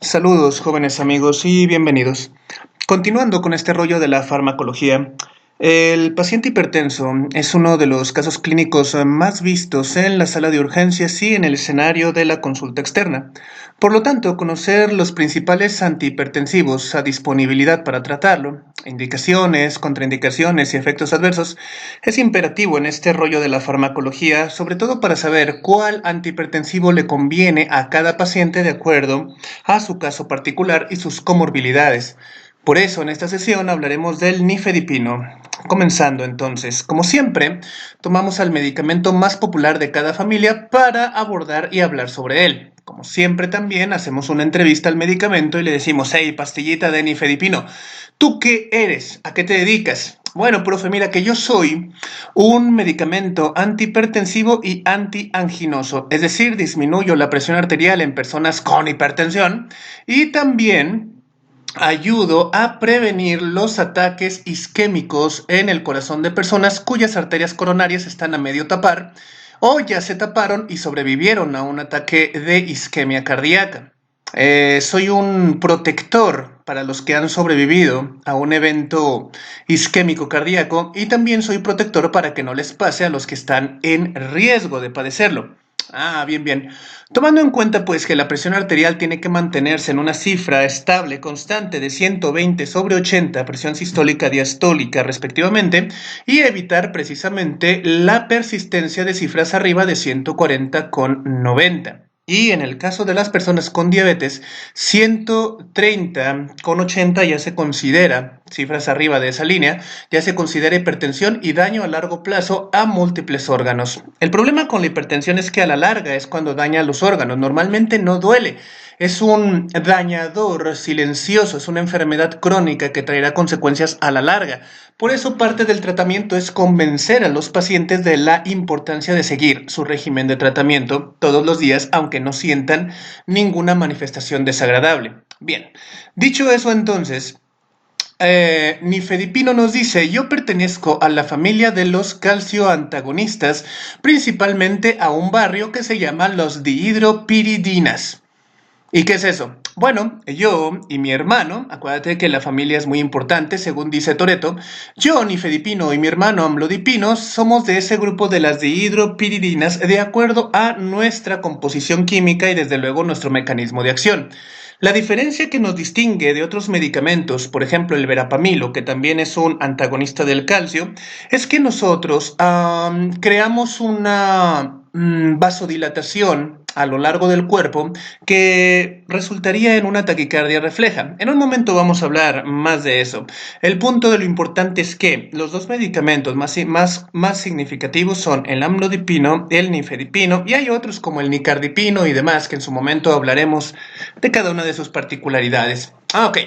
Saludos, jóvenes amigos, y bienvenidos. Continuando con este rollo de la farmacología, el paciente hipertenso es uno de los casos clínicos más vistos en la sala de urgencias y en el escenario de la consulta externa. Por lo tanto, conocer los principales antihipertensivos a disponibilidad para tratarlo, indicaciones, contraindicaciones y efectos adversos, es imperativo en este rollo de la farmacología, sobre todo para saber cuál antihipertensivo le conviene a cada paciente de acuerdo a su caso particular y sus comorbilidades. Por eso, en esta sesión hablaremos del nifedipino. Comenzando entonces, como siempre, tomamos al medicamento más popular de cada familia para abordar y hablar sobre él. Como siempre también hacemos una entrevista al medicamento y le decimos: hey, pastillita de nifedipino, ¿tú qué eres? ¿A qué te dedicas? Bueno, profe, mira que yo soy un medicamento antihipertensivo y antianginoso, es decir, disminuyo la presión arterial en personas con hipertensión y también ayudo a prevenir los ataques isquémicos en el corazón de personas cuyas arterias coronarias están a medio tapar o ya se taparon y sobrevivieron a un ataque de isquemia cardíaca. Soy un protector para los que han sobrevivido a un evento isquémico cardíaco y también soy protector para que no les pase a los que están en riesgo de padecerlo. Ah, bien, bien. Tomando en cuenta pues que la presión arterial tiene que mantenerse en una cifra estable, constante de 120/80, presión sistólica diastólica respectivamente, y evitar precisamente la persistencia de cifras arriba de 140/90. Y en el caso de las personas con diabetes, 130/80 ya se considera, cifras arriba de esa línea, ya se considera hipertensión y daño a largo plazo a múltiples órganos. El problema con la hipertensión es que a la larga es cuando daña a los órganos. Normalmente no duele. Es un dañador silencioso, es una enfermedad crónica que traerá consecuencias a la larga. Por eso parte del tratamiento es convencer a los pacientes de la importancia de seguir su régimen de tratamiento todos los días, aunque no sientan ninguna manifestación desagradable. Bien, dicho eso entonces, nifedipino nos dice: yo pertenezco a la familia de los calcioantagonistas, principalmente a un barrio que se llama los dihidropiridinas. ¿Y qué es eso? Bueno, yo y mi hermano, acuérdate que la familia es muy importante, según dice Toretto, yo, nifedipino, y mi hermano amlodipino somos de ese grupo de las dihidropiridinas de acuerdo a nuestra composición química y desde luego nuestro mecanismo de acción. La diferencia que nos distingue de otros medicamentos, por ejemplo el verapamilo, que también es un antagonista del calcio, es que nosotros creamos una vasodilatación a lo largo del cuerpo que resultaría en una taquicardia refleja. En un momento vamos a hablar más de eso. El punto de lo importante es que los dos medicamentos más significativos son el amlodipino, el nifedipino, y hay otros como el nicardipino y demás que en su momento hablaremos de cada una de sus particularidades. Ok.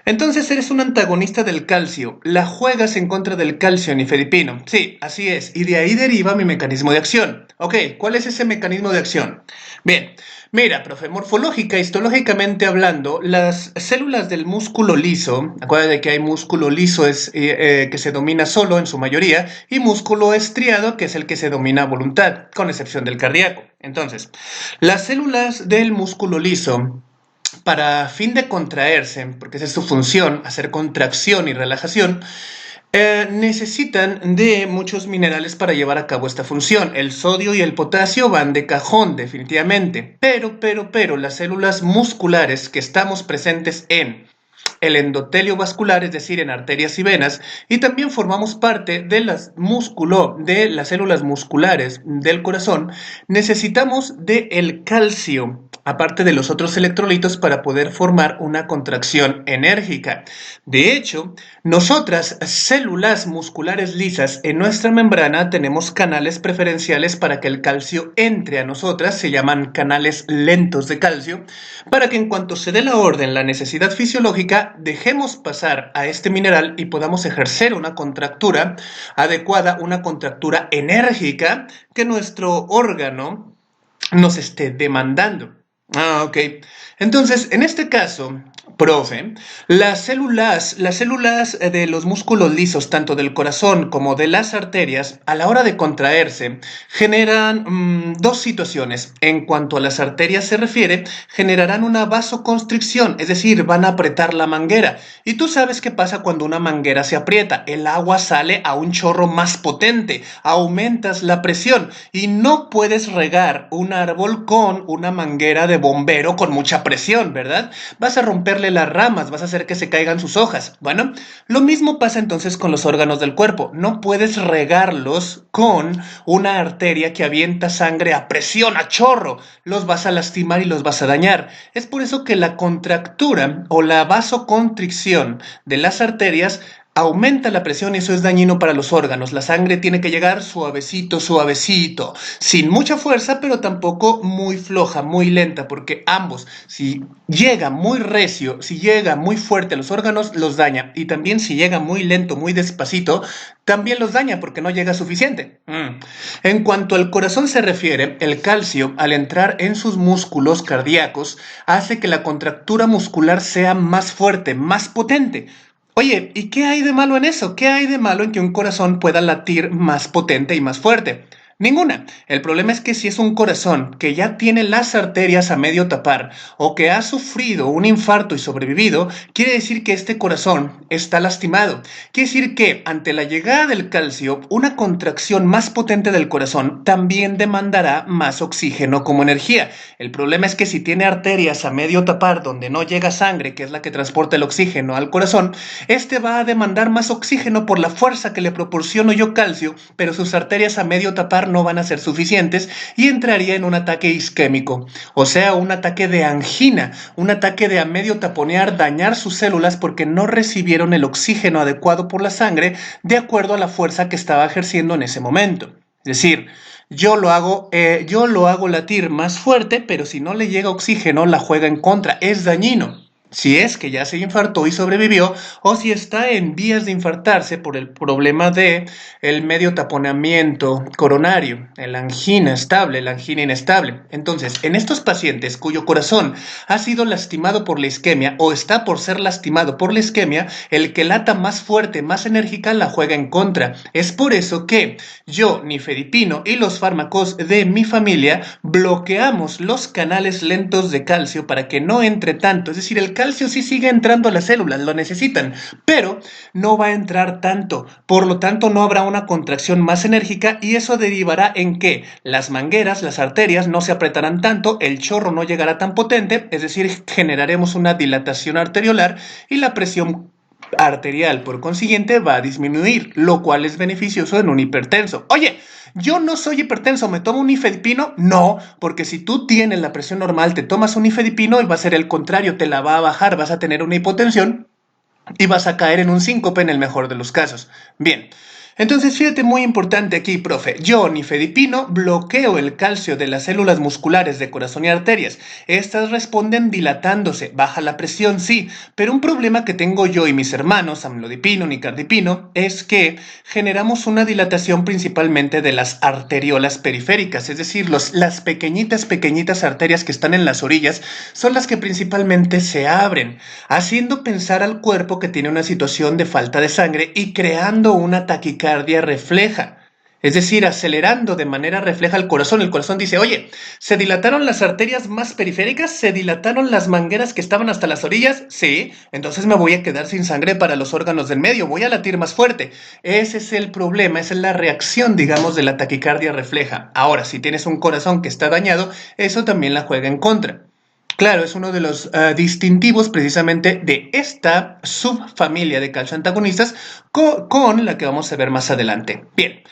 Entonces eres un antagonista del calcio, la juegas en contra del calcio nifedipino. Sí, así es, y de ahí deriva mi mecanismo de acción. Ok, ¿cuál es ese mecanismo de acción? Bien, mira, profe, morfológica, histológicamente hablando, las células del músculo liso, acuérdate que hay músculo liso que se domina solo en su mayoría, y músculo estriado que es el que se domina a voluntad, con excepción del cardíaco. Entonces, las células del músculo liso, para fin de contraerse, porque esa es su función, hacer contracción y relajación, necesitan de muchos minerales para llevar a cabo esta función. El sodio y el potasio van de cajón, definitivamente. Pero, las células musculares que estamos presentes en el endotelio vascular, es decir, en arterias y venas, y también formamos parte de de las células musculares del corazón, necesitamos del calcio, aparte de los otros electrolitos, para poder formar una contracción enérgica. De hecho, nosotras, células musculares lisas, en nuestra membrana tenemos canales preferenciales para que el calcio entre a nosotras, se llaman canales lentos de calcio, para que en cuanto se dé la orden, la necesidad fisiológica, dejemos pasar a este mineral y podamos ejercer una contractura adecuada, una contractura enérgica que nuestro órgano nos esté demandando. Ah, ok. Entonces, en este caso, profe, las células de los músculos lisos, tanto del corazón como de las arterias, a la hora de contraerse, generan dos situaciones. En cuanto a las arterias se refiere, generarán una vasoconstricción, es decir, van a apretar la manguera. Y tú sabes qué pasa cuando una manguera se aprieta. El agua sale a un chorro más potente, aumentas la presión y no puedes regar un árbol con una manguera de bombero con mucha presión, ¿verdad? Vas a romperle las ramas, vas a hacer que se caigan sus hojas. Bueno, lo mismo pasa entonces con los órganos del cuerpo. No puedes regarlos con una arteria que avienta sangre a presión, a chorro. Los vas a lastimar y los vas a dañar. Es por eso que la contractura o la vasoconstricción de las arterias aumenta la presión y eso es dañino para los órganos. La sangre tiene que llegar suavecito, suavecito, sin mucha fuerza, pero tampoco muy floja, muy lenta, porque ambos, si llega muy recio, si llega muy fuerte a los órganos, los daña. Y también si llega muy lento, muy despacito, también los daña porque no llega suficiente. En cuanto al corazón se refiere, el calcio, al entrar en sus músculos cardíacos, hace que la contractura muscular sea más fuerte, más potente. Oye, ¿y qué hay de malo en eso? ¿Qué hay de malo en que un corazón pueda latir más potente y más fuerte? Ninguna. El problema es que si es un corazón que ya tiene las arterias a medio tapar o que ha sufrido un infarto y sobrevivido, quiere decir que este corazón está lastimado. Quiere decir que ante la llegada del calcio, una contracción más potente del corazón también demandará más oxígeno como energía. El problema es que si tiene arterias a medio tapar donde no llega sangre, que es la que transporta el oxígeno al corazón, este va a demandar más oxígeno por la fuerza que le proporciono yo calcio, pero sus arterias a medio tapar no van a ser suficientes y entraría en un ataque isquémico, o sea, un ataque de angina, un ataque de a medio taponear, dañar sus células porque no recibieron el oxígeno adecuado por la sangre de acuerdo a la fuerza que estaba ejerciendo en ese momento. Es decir, yo lo hago latir más fuerte, pero si no le llega oxígeno, la juega en contra, es dañino. Si es que ya se infartó y sobrevivió, o si está en vías de infartarse por el problema de el medio taponamiento coronario, la angina estable, la angina inestable. Entonces, en estos pacientes cuyo corazón ha sido lastimado por la isquemia o está por ser lastimado por la isquemia, el que lata más fuerte, más enérgica, la juega en contra. Es por eso que yo, nifedipino y los fármacos de mi familia bloqueamos los canales lentos de calcio para que no entre tanto. Es decir, el calcio sí sigue entrando a las células, lo necesitan, pero no va a entrar tanto. Por lo tanto, no habrá una contracción más enérgica y eso derivará en que las mangueras, las arterias no se apretarán tanto, el chorro no llegará tan potente, es decir, generaremos una dilatación arteriolar y la presión arterial, por consiguiente, va a disminuir, lo cual es beneficioso en un hipertenso. Oye, yo no soy hipertenso, ¿me tomo un nifedipino? No, porque si tú tienes la presión normal, te tomas un nifedipino y va a ser el contrario, te la va a bajar, vas a tener una hipotensión y vas a caer en un síncope en el mejor de los casos. Bien. Entonces, fíjate, muy importante aquí, profe. Yo, nifedipino, bloqueo el calcio de las células musculares de corazón y arterias. Estas responden dilatándose, baja la presión, sí, pero un problema que tengo yo y mis hermanos, amlodipino, nicardipino, es que generamos una dilatación principalmente de las arteriolas periféricas, es decir, las pequeñitas arterias que están en las orillas son las que principalmente se abren, haciendo pensar al cuerpo que tiene una situación de falta de sangre y creando una taquicardia refleja. Es decir, acelerando de manera refleja el corazón. El corazón dice, oye, ¿se dilataron las arterias más periféricas? ¿Se dilataron las mangueras que estaban hasta las orillas? Sí, entonces me voy a quedar sin sangre para los órganos del medio, voy a latir más fuerte. Ese es el problema, esa es la reacción, digamos, de la taquicardia refleja. Ahora, si tienes un corazón que está dañado, eso también la juega en contra. Claro, es uno de los distintivos precisamente de esta subfamilia de calcioantagonistas con la que vamos a ver más adelante. Bien,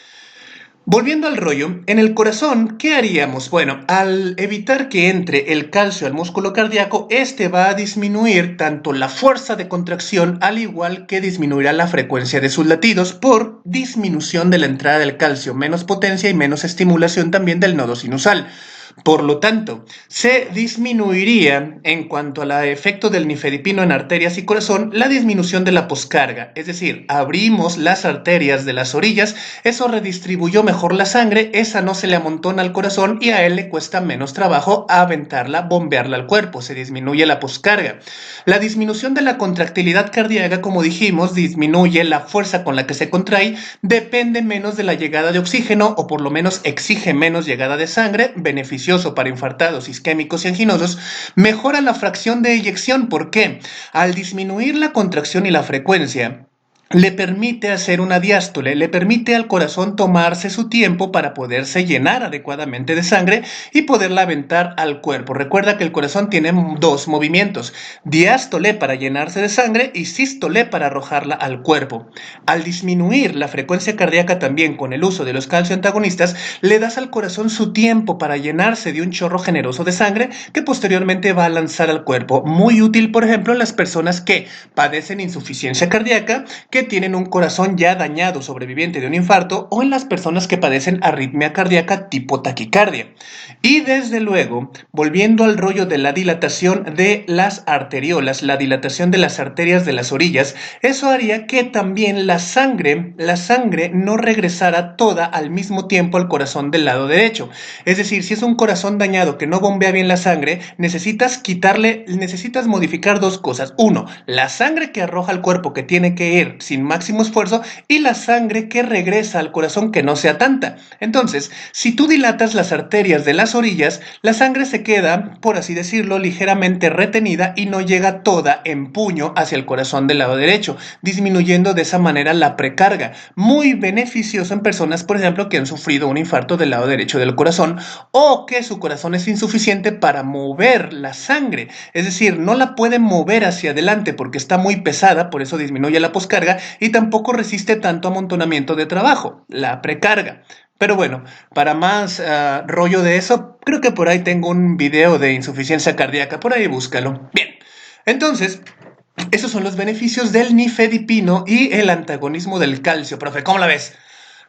volviendo al rollo, en el corazón, ¿qué haríamos? Bueno, al evitar que entre el calcio al músculo cardíaco, este va a disminuir tanto la fuerza de contracción, al igual que disminuirá la frecuencia de sus latidos por disminución de la entrada del calcio, menos potencia y menos estimulación también del nodo sinusal. Por lo tanto, se disminuiría en cuanto al efecto del nifedipino en arterias y corazón, la disminución de la poscarga, es decir, abrimos las arterias de las orillas, eso redistribuyó mejor la sangre, esa no se le amontona al corazón y a él le cuesta menos trabajo aventarla, bombearla al cuerpo, se disminuye la poscarga. La disminución de la contractilidad cardíaca, como dijimos, disminuye la fuerza con la que se contrae, depende menos de la llegada de oxígeno o por lo menos exige menos llegada de sangre, beneficioso para infartados, isquémicos y anginosos, mejora la fracción de eyección. ¿Por qué? Al disminuir la contracción y la frecuencia, le permite hacer una diástole, le permite al corazón tomarse su tiempo para poderse llenar adecuadamente de sangre y poderla aventar al cuerpo. Recuerda que el corazón tiene dos movimientos, diástole para llenarse de sangre y sístole para arrojarla al cuerpo. Al disminuir la frecuencia cardíaca también con el uso de los calcioantagonistas, le das al corazón su tiempo para llenarse de un chorro generoso de sangre que posteriormente va a lanzar al cuerpo. Muy útil, por ejemplo, en las personas que padecen insuficiencia cardíaca, que tienen un corazón ya dañado, sobreviviente de un infarto, o en las personas que padecen arritmia cardíaca tipo taquicardia. Y desde luego, volviendo al rollo de la dilatación de las arteriolas, la dilatación de las arterias de las orillas, eso haría que también la sangre no regresara toda al mismo tiempo al corazón del lado derecho. Es decir, si es un corazón dañado que no bombea bien la sangre, necesitas modificar dos cosas. Uno, la sangre que arroja al cuerpo, que tiene que ir sin máximo esfuerzo, y la sangre que regresa al corazón, que no sea tanta. Entonces, si tú dilatas las arterias de las orillas, la sangre se queda, por así decirlo, ligeramente retenida y no llega toda en puño hacia el corazón del lado derecho, disminuyendo de esa manera la precarga. Muy beneficioso en personas, por ejemplo, que han sufrido un infarto del lado derecho del corazón o que su corazón es insuficiente para mover la sangre. Es decir, no la pueden mover hacia adelante porque está muy pesada, por eso disminuye la poscarga, y tampoco resiste tanto amontonamiento de trabajo, la precarga. Pero bueno, para más rollo de eso, creo que por ahí tengo un video de insuficiencia cardíaca, por ahí búscalo. Bien, entonces, esos son los beneficios del nifedipino y el antagonismo del calcio. Profe, ¿cómo la ves?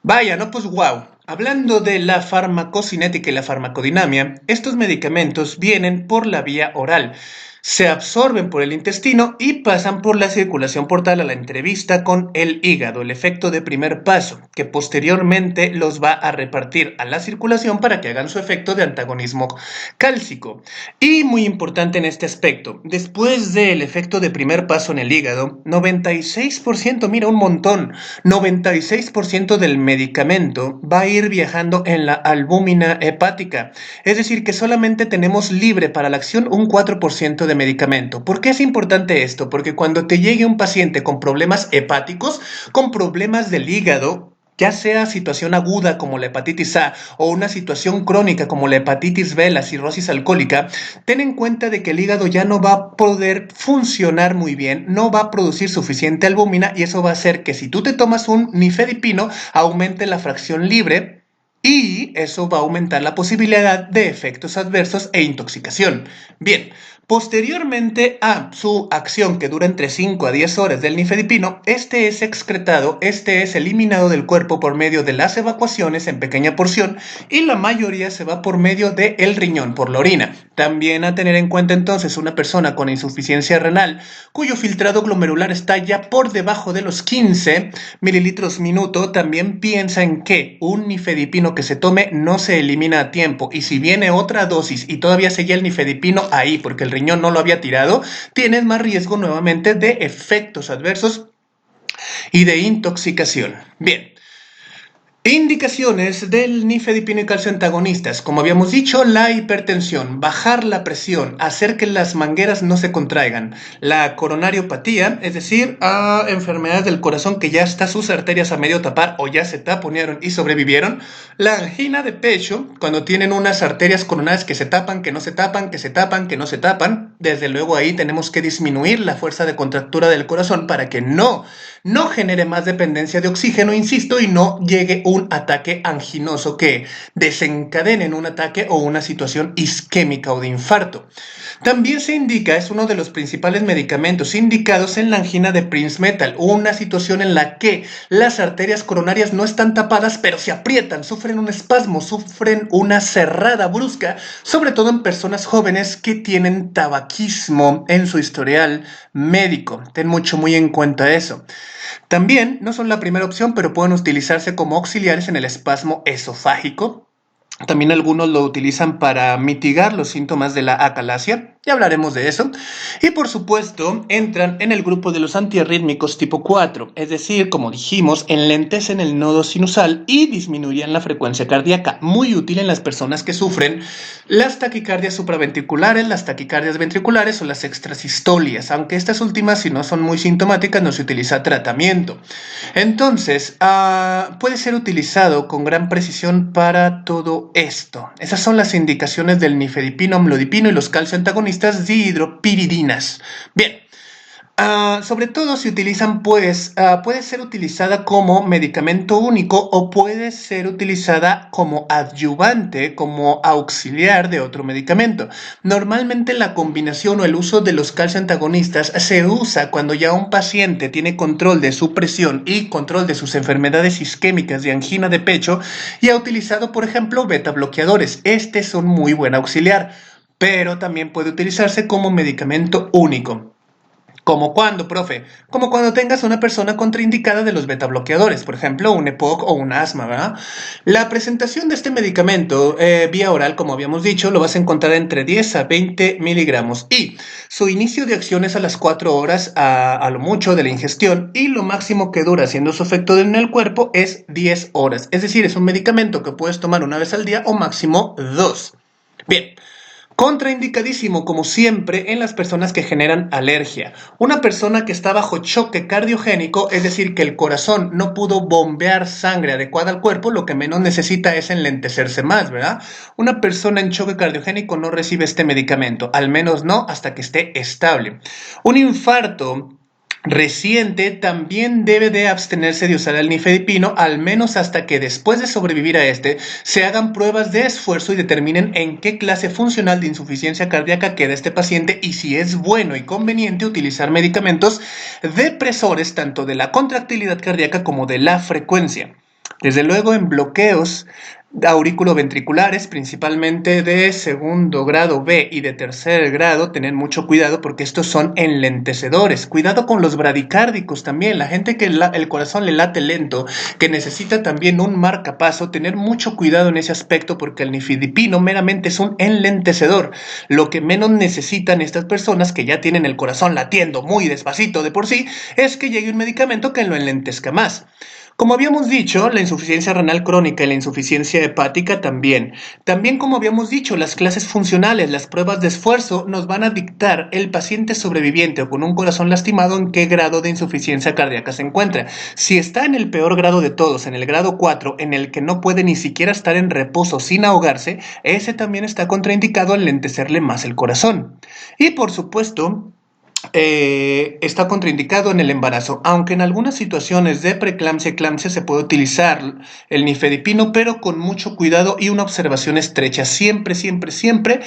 Vaya, no, pues wow. Hablando de la farmacocinética y la farmacodinamia, estos medicamentos vienen por la vía oral. Se absorben por el intestino y pasan por la circulación portal a la entrevista con el hígado, el efecto de primer paso, que posteriormente los va a repartir a la circulación para que hagan su efecto de antagonismo cálcico. Y muy importante en este aspecto, después del efecto de primer paso en el hígado, 96%, mira un montón, 96% del medicamento va a ir viajando en la albúmina hepática, es decir que solamente tenemos libre para la acción un 4% de medicamento. ¿Por qué es importante esto? Porque cuando te llegue un paciente con problemas hepáticos, con problemas del hígado, ya sea situación aguda como la hepatitis A o una situación crónica como la hepatitis B, la cirrosis alcohólica, ten en cuenta de que el hígado ya no va a poder funcionar muy bien, no va a producir suficiente albúmina y eso va a hacer que si tú te tomas un nifedipino, aumente la fracción libre y eso va a aumentar la posibilidad de efectos adversos e intoxicación. Bien, posteriormente a su acción que dura entre 5 a 10 horas del nifedipino, este es excretado, este es eliminado del cuerpo por medio de las evacuaciones en pequeña porción y la mayoría se va por medio del riñón, por la orina. También a tener en cuenta entonces una persona con insuficiencia renal cuyo filtrado glomerular está ya por debajo de los 15 mililitros minuto, también piensa en que un nifedipino que se tome no se elimina a tiempo y si viene otra dosis y todavía seguía el nifedipino ahí porque el riñón no lo había tirado, tienes más riesgo nuevamente de efectos adversos y de intoxicación. Bien. Indicaciones del nifedipino y calcio antagonistas. Como habíamos dicho, la hipertensión, bajar la presión, hacer que las mangueras no se contraigan. La coronariopatía, es decir, enfermedades del corazón que ya está sus arterias a medio tapar o ya se taponearon y sobrevivieron. La angina de pecho, cuando tienen unas arterias coronarias que se tapan, que no se tapan, que se tapan, que no se tapan. Desde luego ahí tenemos que disminuir la fuerza de contractura del corazón para que no genere más dependencia de oxígeno, insisto, y no llegue un ataque anginoso que desencadene en un ataque o una situación isquémica o de infarto. También se indica, es uno de los principales medicamentos indicados en la angina de Prinzmetal, una situación en la que las arterias coronarias no están tapadas, pero se aprietan, sufren un espasmo, sufren una cerrada brusca, sobre todo en personas jóvenes que tienen tabaquismo en su historial médico. Ten mucho muy en cuenta eso. También no son la primera opción, pero pueden utilizarse como auxiliares en el espasmo esofágico. También algunos lo utilizan para mitigar los síntomas de la acalasia, ya hablaremos de eso. Y por supuesto, entran en el grupo de los antiarrítmicos tipo 4, es decir, como dijimos, enlentecen el nodo sinusal y disminuyen la frecuencia cardíaca, muy útil en las personas que sufren las taquicardias supraventriculares, las taquicardias ventriculares o las extrasistolias, aunque estas últimas, si no son muy sintomáticas, no se utiliza tratamiento. Entonces, puede ser utilizado con gran precisión para todo esto. Esas son las indicaciones del nifedipino, amlodipino y los calcio antagonistas dihidropiridinas. Bien. Sobre todo si utilizan, puede ser utilizada como medicamento único o puede ser utilizada como adyuvante, como auxiliar de otro medicamento. Normalmente la combinación o el uso de los calcio antagonistas se usa cuando ya un paciente tiene control de su presión y control de sus enfermedades isquémicas de angina de pecho y ha utilizado, por ejemplo, beta bloqueadores. Este es un muy buen auxiliar, pero también puede utilizarse como medicamento único. ¿Como cuándo, profe? Como cuando tengas una persona contraindicada de los betabloqueadores, por ejemplo, un EPOC o un asma, ¿verdad? La presentación de este medicamento vía oral, como habíamos dicho, lo vas a encontrar entre 10 a 20 miligramos y su inicio de acción es a las 4 horas a lo mucho de la ingestión y lo máximo que dura haciendo su efecto en el cuerpo es 10 horas. Es decir, es un medicamento que puedes tomar una vez al día o máximo 2. Bien. Contraindicadísimo, como siempre, en las personas que generan alergia. Una persona que está bajo choque cardiogénico, es decir, que el corazón no pudo bombear sangre adecuada al cuerpo, lo que menos necesita es enlentecerse más, ¿verdad? Una persona en choque cardiogénico no recibe este medicamento, al menos no hasta que esté estable. Un infarto reciente también debe de abstenerse de usar el nifedipino, al menos hasta que después de sobrevivir a este, se hagan pruebas de esfuerzo y determinen en qué clase funcional de insuficiencia cardíaca queda este paciente y si es bueno y conveniente utilizar medicamentos depresores tanto de la contractilidad cardíaca como de la frecuencia. Desde luego en bloqueos auriculoventriculares, principalmente de segundo grado B y de tercer grado, tened mucho cuidado porque estos son enlentecedores. Cuidado con los bradicárdicos también, la gente que el corazón le late lento, que necesita también un marcapaso, tener mucho cuidado en ese aspecto porque el nifedipino meramente es un enlentecedor. Lo que menos necesitan estas personas que ya tienen el corazón latiendo muy despacito de por sí, es que llegue un medicamento que lo enlentezca más. Como habíamos dicho, la insuficiencia renal crónica y la insuficiencia hepática también. También, como habíamos dicho, las clases funcionales, las pruebas de esfuerzo nos van a dictar el paciente sobreviviente o con un corazón lastimado en qué grado de insuficiencia cardíaca se encuentra. Si está en el peor grado de todos, en el grado 4, en el que no puede ni siquiera estar en reposo sin ahogarse, ese también está contraindicado al lentecerle más el corazón. Y por supuesto, está contraindicado en el embarazo, aunque en algunas situaciones de preeclampsia y eclampsia se puede utilizar el nifedipino, pero con mucho cuidado y una observación estrecha, siempre, siempre, siempre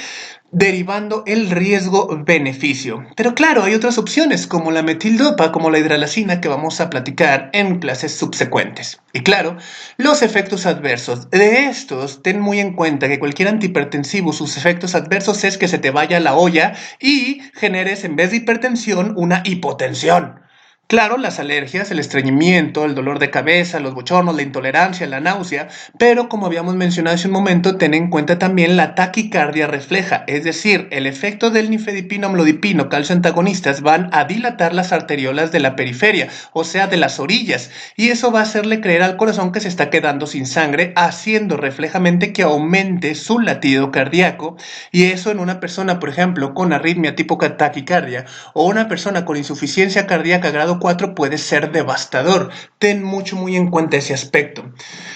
derivando el riesgo-beneficio. Pero claro, hay otras opciones como la metildopa, como la hidralazina que vamos a platicar en clases subsecuentes. Y claro, los efectos adversos. De estos, ten muy en cuenta que cualquier antihipertensivo, sus efectos adversos es que se te vaya la olla y generes en vez de hipertensión una hipotensión. Claro, las alergias, el estreñimiento, el dolor de cabeza, los bochornos, la intolerancia, la náusea, pero como habíamos mencionado hace un momento, ten en cuenta también la taquicardia refleja, es decir, el efecto del nifedipino, amlodipino, calcio antagonistas van a dilatar las arteriolas de la periferia, o sea, de las orillas, y eso va a hacerle creer al corazón que se está quedando sin sangre, haciendo reflejamente que aumente su latido cardíaco, y eso en una persona, por ejemplo, con arritmia tipo taquicardia, o una persona con insuficiencia cardíaca grado 4 puede ser devastador. ten muy en cuenta ese aspecto.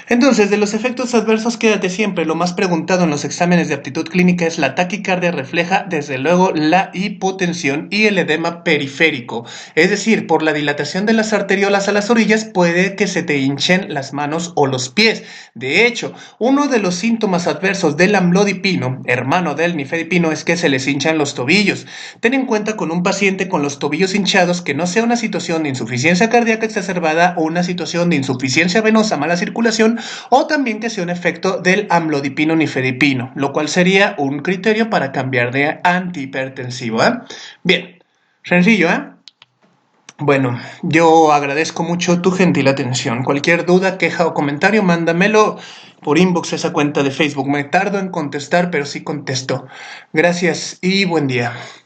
Entonces, de los efectos adversos, quédate siempre. Lo más preguntado en los exámenes de aptitud clínica es la taquicardia refleja, desde luego, la hipotensión y el edema periférico. Es decir, por la dilatación de las arteriolas a las orillas puede que se te hinchen las manos o los pies. De hecho, uno de los síntomas adversos del amlodipino, hermano del nifedipino, es que se les hinchan los tobillos. Ten en cuenta con un paciente con los tobillos hinchados que no sea una situación de insuficiencia cardíaca exacerbada o una situación de insuficiencia venosa, mala circulación, o también que sea un efecto del amlodipino nifedipino, lo cual sería un criterio para cambiar de antihipertensivo. Bien, sencillo, Bueno, yo agradezco mucho tu gentil atención. Cualquier duda, queja o comentario, mándamelo por inbox a esa cuenta de Facebook. Me tardo en contestar, pero sí contesto. Gracias y buen día.